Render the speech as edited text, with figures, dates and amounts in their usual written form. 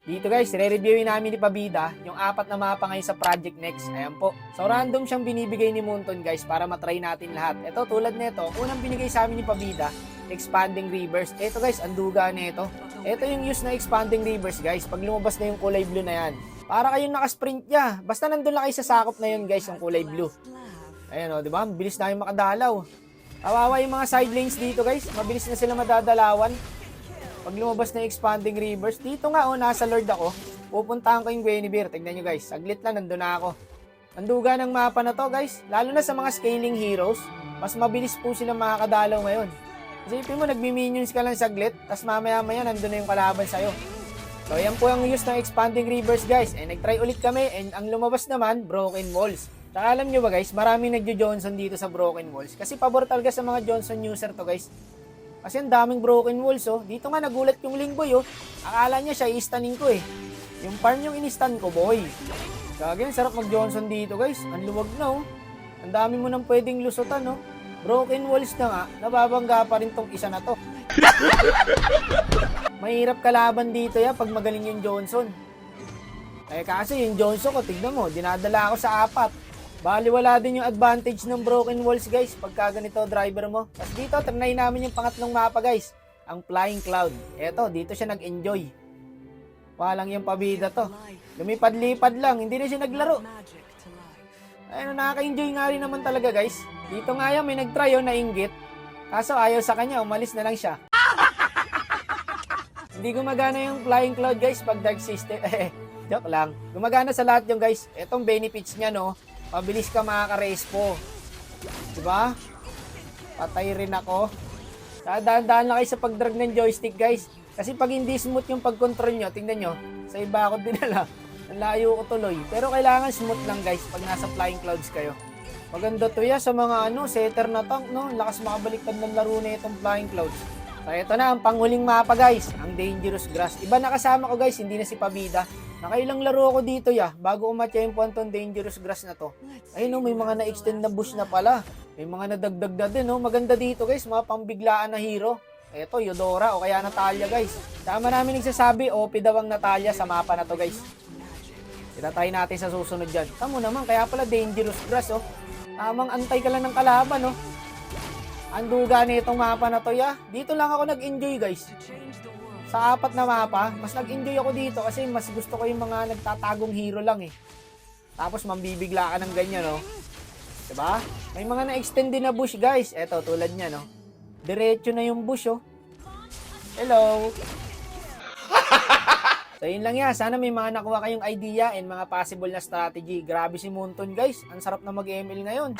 Dito guys, re-reviewin namin ni Pabida yung 4 na mapa ngayon sa Project Next. Ayan po. So random siyang binibigay ni Munton guys para matry natin lahat. Ito tulad nito, unang binigay sa amin ni Pabida, Expanding Rivers. Ito guys, ang duga nito. Ito yung use na Expanding Rivers guys. Pag lumabas na yung kulay blue na yan, para kayong nakasprint niya. Basta nandun lang kayo sa sakop na yun guys, yung kulay blue. Ayan o, di ba? Mabilis na yung makadalaw. Kawawa yung mga side lanes dito guys. Mabilis na sila madadalawan. Pag lumabas na yung Expanding Rivers, dito nga nasa Lord ako, pupuntahan ko yung Guinevere. Tignan nyo guys, saglit lang, nandun na ako. Ang duga ng mapa na to guys, lalo na sa mga scaling heroes, mas mabilis po sila makakadalaw ngayon. Isipin mo, nagmi-minions ka lang saglit, tas mamaya-maya nandun na yung kalaban sa'yo. So yan po ang use ng Expanding Rivers guys, nag-try ulit kami, and ang lumabas naman, Broken Walls. Saka alam nyo ba guys, maraming nagjo-Johnson dito sa Broken Walls, kasi pabor talaga sa mga Johnson user to guys. Kasi ang daming broken walls oh. Dito nga nagulat yung Lingboy oh. Akala niya siya i-stanin ko eh. Yung farm yung in-stan ko boy. Kaya sarap mag-Johnson dito guys. Ang luwag na oh. Ang dami mo nang pwedeng lusutan oh. Broken walls na nga. Nababangga pa rin tong isa na to. Mahirap kalaban dito ya pag magaling yung Johnson. Eh kasi yung Johnson ko, tignan mo, dinadala ako sa 4. Baliwala din yung advantage ng broken walls guys pagka ganito driver mo. Tapos dito, trinay namin yung pangatlong mapa guys. Ang Flying Cloud. Eto, dito siya nag-enjoy. Walang yung Pabida to. Lumipad-lipad lang, hindi na siya naglaro. Ayun, nakaka-enjoy nga rin naman talaga guys. Dito nga yan, may nag-try yun na inggit. Kaso ayaw sa kanya, umalis na lang siya. Hindi gumagana yung Flying Cloud guys pag dark system. Joke lang. Gumagana sa lahat yung guys. Etong benefits niya no. Mabilis ka makaka-respo. Diba? Patay rin ako. Dahan-dahan lang kayo sa pag-drag ng joystick guys. Kasi pag hindi smooth yung pag-control nyo, tingnan nyo, sa iba ako dinala. Ang layo ko tuloy. Pero kailangan smooth lang guys pag nasa Flying Clouds kayo. Maganda to ya sa mga setter na tank no. Lakas makabaliktad ng laro na itong Flying Clouds. So ito na ang panghuling mapa guys. Ang Dangerous Grass. Iba nakasama ko guys, hindi na si Pabida. Nakailang laro ako dito ya, bago umatiyempoan tong Dangerous Grass na to. Ayun no, may mga na-extend na bush na pala. May mga nadagdag na din no. Maganda dito guys, mga pambiglaan na hero. Eto, Eudora o kaya Natalia guys. Tama namin nagsasabi, OP daw ang Natalia sa mapa na to guys. Itatry natin sa susunod dyan. Tamo naman, kaya pala Dangerous Grass oh. Tamang antay ka lang ng kalaban oh. Ang duga nitong mapa na to ya. Dito lang ako nag-enjoy guys. Sa 4 na mapa, mas nag-enjoy ako dito kasi mas gusto ko yung mga nagtatagong hero lang eh. Tapos mambibigla ka ng ganyan, no? Diba? May mga na-extend din na bush, guys. Eto, tulad niya, no? Diretso na yung bush, oh. Hello! So, yun lang yan. Sana may mga nakuha kayong idea and mga possible na strategy. Grabe si Munton, guys. Ang sarap na mag-ML ngayon.